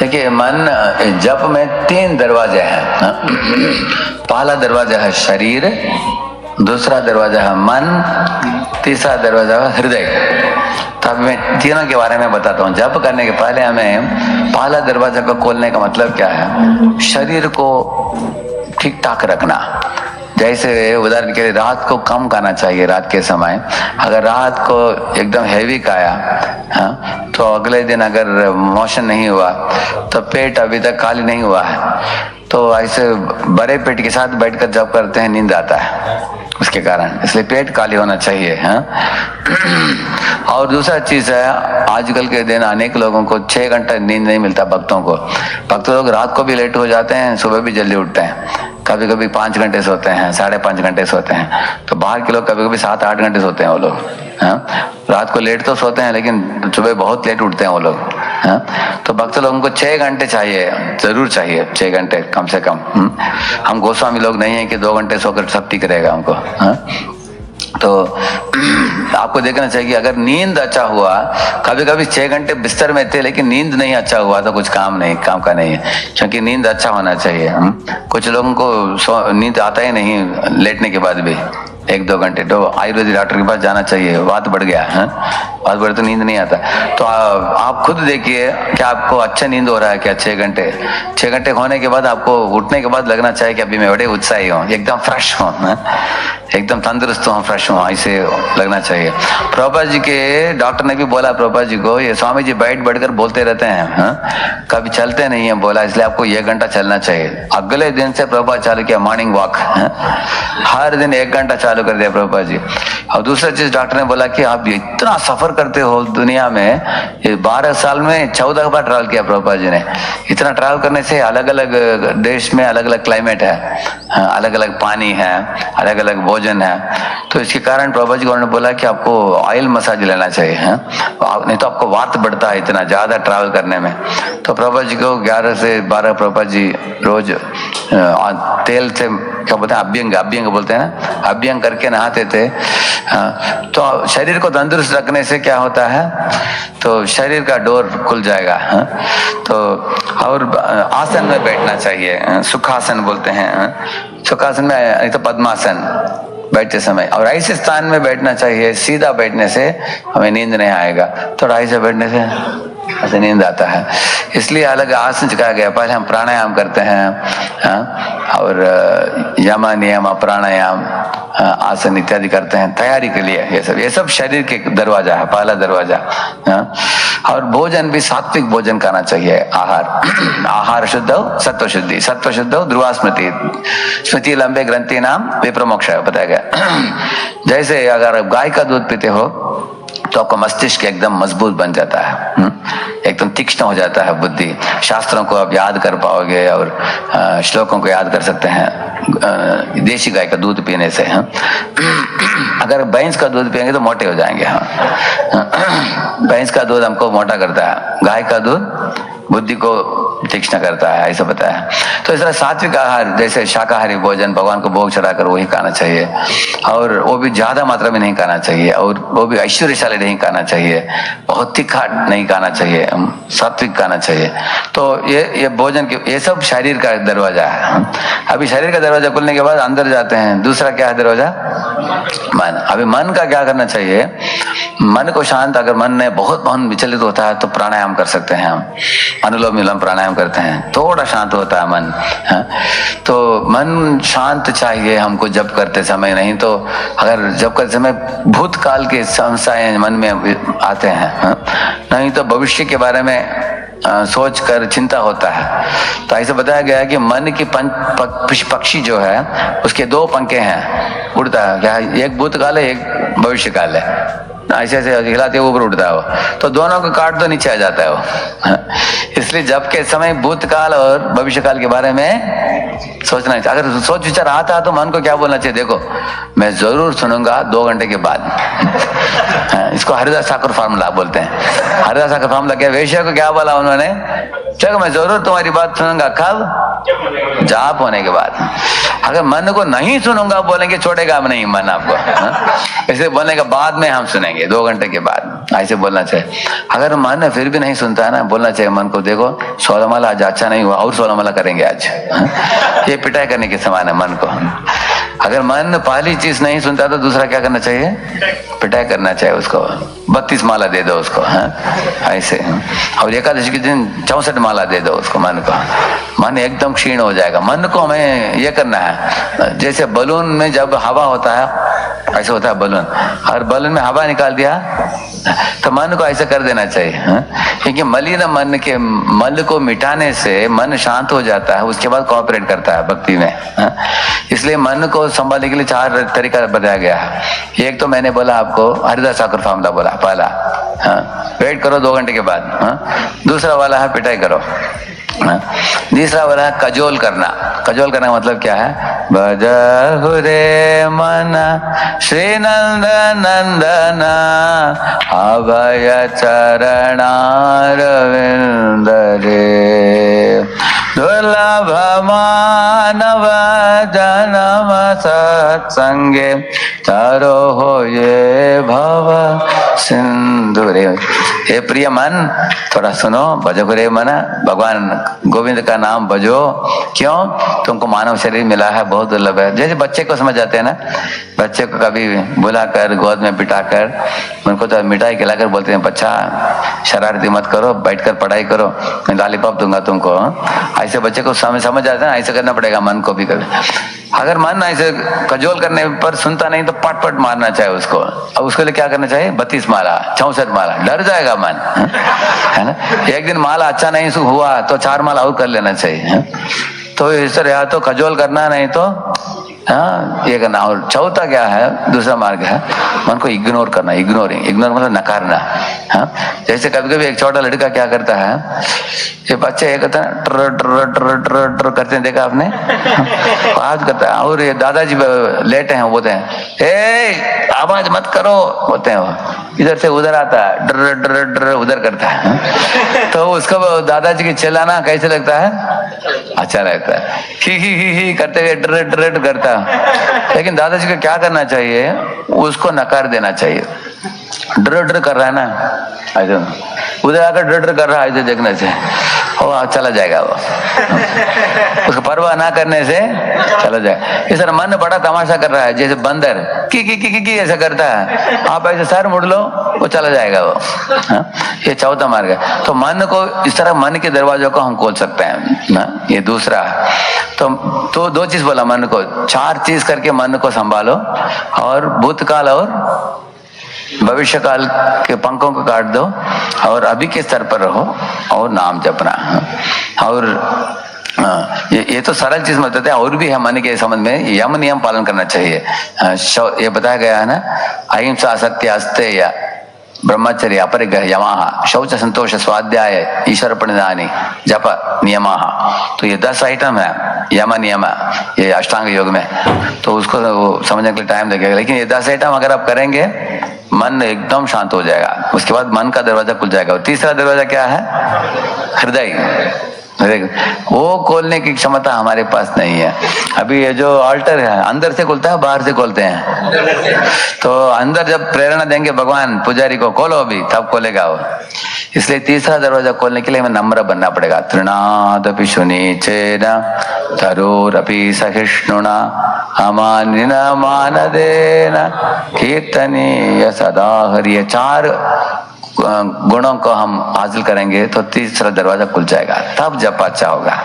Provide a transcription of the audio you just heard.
देखिए मन जप में 3 दरवाजे हैं। पहला दरवाजा है शरीर, दूसरा दरवाजा है मन, तीसरा दरवाजा है हृदय। तो अब मैं तीनों के बारे में बताता हूँ। जप करने के पहले हमें पहला दरवाजा को खोलने का मतलब क्या है? शरीर को ठीक ठाक रखना। जैसे उदाहरण के लिए रात को कम खाना चाहिए। रात के समय अगर रात को एकदम हैवी खाया तो अगले दिन अगर मोशन नहीं हुआ तो पेट अभी तक खाली नहीं हुआ है, तो ऐसे बड़े पेट के साथ बैठकर जब करते हैं नींद आता है उसके कारण। इसलिए पेट खाली होना चाहिए। और दूसरा चीज है, आजकल के दिन अनेक लोगों को 6 घंटा नींद नहीं मिलता। भक्तों को, भक्त लोग रात को भी लेट हो जाते हैं, सुबह भी जल्दी उठते हैं। कभी कभी 5 घंटे सोते हैं, 5.5 घंटे सोते हैं। तो बाहर के लोग कभी कभी 7-8 घंटे सोते हैं वो लोग। रात को लेट तो सोते हैं लेकिन सुबह बहुत लेट उठते हैं वो लोग। तो भक्त लोगों को 6 घंटे चाहिए, जरूर चाहिए 6 घंटे कम से कम। हम गोस्वामी लोग नहीं है कि 2 घंटे सोकर सब ठीक रहेगा हमको। तो आपको देखना चाहिए अगर नींद अच्छा हुआ, कभी कभी 6 घंटे बिस्तर में थे लेकिन नींद नहीं अच्छा हुआ तो कुछ काम का नहीं है, क्योंकि नींद अच्छा होना चाहिए। कुछ लोगों को नींद आता ही नहीं लेटने के बाद भी 1-2 घंटे, तो आयुर्वेदिक डॉक्टर के पास जाना चाहिए। वात बढ़ गया है, वात बढ़ तो नींद नहीं आता। तो आप खुद देखिए कि आपको अच्छा नींद हो रहा है क्या? 6 घंटे 6 घंटे होने के बाद आपको उठने के बाद लगना चाहिए कि अभी मैं बड़े उत्साही हूँ, एकदम फ्रेश हूँ, एकदम तंदुरुस्त हूँ, फ्रेश हूँ, ऐसे लगना चाहिए। प्रभुपाद जी के डॉक्टर ने भी बोला प्रभुपाद जी को, ये स्वामी जी बैठकर बोलते रहते हैं, कभी चलते नहीं है बोला, इसलिए आपको 1 घंटा चलना चाहिए। अगले दिन से प्रभुपाद चालू किया मॉर्निंग वॉक, हर दिन 1 घंटा चालू कर दिया प्रभुपाद जी। और दूसरा चीज डॉक्टर ने बोला कि आप इतना सफर करते हो दुनिया में, ये 12 साल में 14 बार ट्रैवल किया प्रभुपाद जी ने। इतना ट्रैवल करने से अलग अलग देश में अलग अलग क्लाइमेट है, अलग अलग पानी है, अलग अलग भोजन है। तो इसके कारण प्रभुपाद जी ने बोला कि आपको ऑयल मसाज लेना चाहिए, नहीं तो आपको वात बढ़ता है इतना ज्यादा ट्रैवल करने में। तो प्रभुपाद जी को 11 से 12 प्रभुपाद जी रोज तेल से, क्या बोलते हैं, अभ्यंग बोलते हैं ना, अभ्यंग करके नहाते थे। तो शरीर को तंदुरुस्त रखने से क्या होता है, तो शरीर का डोर खुल जाएगा। तो और आसन में बैठना चाहिए, सुखासन बोलते हैं। सुखासन में नहीं तो पद्मासन बैठते समय, और ऐसे स्थान में बैठना चाहिए, सीधा बैठने से हमें नींद नहीं आएगा, थोड़ा ऐसे बैठने से ऐसे नींद आता है। इसलिए अलग आसन सिखाया गया। पहले हम प्राणायाम करते हैं और यम नियम प्राणायाम आसन इत्यादि करते हैं तैयारी के लिए। ये सब शरीर के दरवाजा है, पहला दरवाजा। और भोजन भी सात्विक भोजन करना चाहिए। आहार शुद्ध हो सत्व शुद्धि, सत्व शुद्ध हो ध्रुवा स्मृति, स्मृति लंबे ग्रंथि नाम विप्रमोक्ष बताया गया। जैसे अगर गाय का दूध पीते हो तो आपका मस्तिष्क एकदम मजबूत बन जाता है, एकदम तीक्ष्ण हो जाता है बुद्धि। शास्त्रों को आप याद कर पाओगे और श्लोकों को याद कर सकते हैं देशी गाय का दूध पीने से। अगर भैंस का दूध पिएंगे तो मोटे हो जाएंगे। भैंस का दूध हमको मोटा करता है, गाय का दूध बुद्धि को तीक्ष्ण करता है, ऐसा बताया। तो इस तरह सात्विक आहार, जैसे शाकाहारी भोजन भगवान को भोग चढ़ाकर वही खाना चाहिए, और वो भी ज्यादा मात्रा में नहीं खाना चाहिए, और वो भी ऐश्वर्यशाली नहीं खाना चाहिए, बहुत तीखा नहीं खाना चाहिए, सात्विक खाना चाहिए। तो ये भोजन के ये सब शरीर का दरवाजा है। अभी शरीर का दरवाजा खुलने के बाद अंदर जाते हैं, दूसरा क्या है दरवाजा? मन। अभी मन का क्या करना चाहिए? मन को शांत, अगर मन में बहुत विचलित होता है तो प्राणायाम कर सकते हैं हम, अनुलोम विलोम प्राणायाम करते हैं, थोड़ा शांत होता है मन। तो मन शांत चाहिए हमको जप करते समय। नहीं तो अगर जप करते समय भूतकाल के संशय मन में आते हैं, नहीं तो भविष्य के बारे में सोच कर चिंता होता है। तो ऐसे बताया गया है कि मन की पक्षी जो है उसके 2 पंखे हैं, उड़ता है क्या, एक भूतकाल है एक भविष्य काल है। ऐसे ऐसे हिलाते ऊपर उठता है वो, तो दोनों को काट तो नीचे आ जाता है वो। इसलिए जब के समय भूतकाल और भविष्य काल के बारे में सोचना चाहिए। अगर सोच विचार आता है तो मन को क्या बोलना चाहिए? देखो मैं जरूर सुनूंगा 2 घंटे के बाद। इसको हरिदास ठाकुर फार्मूला बोलते हैं। हरिदास ठाकुर फार्मूला क्या, वेश्या को क्या बोला उन्होंने? चलो मैं जरूर तुम्हारी बात सुनूंगा, कब? जाप होने के बाद। अगर मन को नहीं सुनूंगा बोलेंगे, छोड़ेगा नहीं मन आपको, इसलिए बोलने के बाद में हम सुनेंगे 2 घंटे के बाद। ऐसे बोलना चाहिए। अगर मन फिर भी नहीं सुनता है ना, बोलना चाहिए मन को, देखो 16 माला आज अच्छा नहीं हुआ, और 16 माला करेंगे आज। ये पिटाई करने के समान है मन को। अगर मन पहली चीज नहीं सुनता तो दूसरा क्या करना चाहिए? पिटाई करना चाहिए उसको। 32 माला दे दो उसको, ऐसे। और एकादशी के दिन 64 माला दे दो उसको मन को। मन एकदम क्षीण हो जाएगा। मन को हमें ये करना है, जैसे बलून में जब हवा होता है ऐसे होता है बलून, और बलून में हवा निकाल दिया तो मन को ऐसे कर देना चाहिए, क्योंकि मलिन मन के मल को मिटाने से मन शांत हो जाता है, उसके बाद कोऑपरेट करता है भक्ति में। इसलिए मन को संभालने के लिए 4 तरीका बताया गया है। एक तो मैंने बोला आपको, हरिदास ठाकुर फॉर्मूला बोला पहला, वेट करो 2 घंटे के बाद। दूसरा वाला है पिटाई करो। तीसरा वाला है कजोल करना। कजोल करने का मतलब क्या है? भजहु रे मन श्री नंद नंदन अभय चरणारविंद रे दुर्लभ मानव जन्म सत्संगे तारो हो ये भव सिंधु रे। हे प्रिय मन, थोड़ा सुनो, भजो रे मन, भगवान गोविंद का नाम भजो। क्यों? तुमको मानव शरीर मिला है, बहुत दुर्लभ है। जैसे बच्चे को समझ जाते हैं ना, बच्चे को कभी बुलाकर गोद में बिठाकर उनको तो मिठाई खिलाकर बोलते हैं, बच्चा शरारती मत करो, बैठकर पढ़ाई करो, मैं लॉलीपॉप दूंगा तुमको। ऐसे बच्चे को समझ जाता है ना, ऐसे करना पड़ेगा मन को भी कभी। अगर मन ऐसे कजोल करने पर सुनता नहीं तो पट पट मारना चाहिए उसको। अब उसके लिए क्या करना चाहिए? 32 माला, 64 माला, डर जाएगा मन, है ना। एक दिन माला अच्छा नहीं हुआ तो 4 माला और कर लेना चाहिए। तो इस तरह या तो कजोल करना, नहीं तो ये करना। और चौथा क्या है, दूसरा मार्ग है, मन को इग्नोर करना। इग्नोर मतलब नकारना। जैसे कभी कभी एक छोटा लड़का क्या करता है, ये बच्चे ये करते हैं ट्र ट्र ट्र ट्र ट्र करते हैं, देखा आपने? आवाज करता है। और ये दादाजी लेटे हैं, बोलते हैं ए आवाज मत करो, बोलते हैं। वो इधर से उधर आता है, ड्र ड्र ड्र उधर करता है। तो उसको दादाजी की चिल्लाना कैसे लगता है? अच्छा लगता है। ही करते हुए ड्र ड्र करता है। लेकिन दादाजी को क्या करना चाहिए? उसको नकार देना चाहिए। ड्र ड्र कर रहा है ना, ऐसे उधर आकर ड्र ड्र कर रहा है, ऐसे देखने से वो चला जाएगा। वो उसको परवाह ना करने से चला जाएगा। इस तरह मन बड़ा तमाशा कर रहा है, जैसे बंदर की ऐसा करता है, आप ऐसे सर मुड़ लो, वो चला जाएगा वो। ये चौथा मार्ग है। तो मन को इस तरह, मन के दरवाजों को हम खोल सकते हैं ना। ये दूसरा। तो 2 चीज बोला मन को, 4 चीज करके मन को संभालो, और भूतकाल और भविष्य काल के पंखों को काट दो, और अभी के स्तर पर रहो और नाम जपना। और ये तो सरल चीज मत होते हैं, और भी है मन के संबंध में यम नियम पालन करना चाहिए। ये बताया गया है ना, अहिंसा सत्य अस्तेय ब्रह्मचर्य अपरिग्रह यमाह शौच संतोष स्वाध्याय ईश्वर प्रणिधानी जप नियमाह। तो ये 10 आइटम है यम नियम, ये अष्टांग योग में। तो उसको समझने के लिए टाइम लगेगा, लेकिन ये 10 आइटम अगर आप करेंगे, मन एकदम शांत हो जाएगा। उसके बाद मन का दरवाजा खुल जाएगा। और तीसरा दरवाजा क्या है? हृदय। वो खोलने की क्षमता हमारे पास नहीं है। अभी ये जो ऑल्टर है, अंदर से खुलता है, बाहर से खोलते हैं। तो अंदर जब प्रेरणा देंगे भगवान पुजारी को, खोलो अभी, तब खोलेगा वो। इसलिए तीसरा दरवाजा खोलने के लिए हमें नम्र बनना पड़ेगा। तृणादपि शुनीचेन तरोरपि सहिष्णुना अमानिन मानदेन कीर्तनीय सदा हरि। ये 4 गुणों को हम हासिल करेंगे तो तीसरा दरवाजा खुल जाएगा, तब जप अच्छा होगा।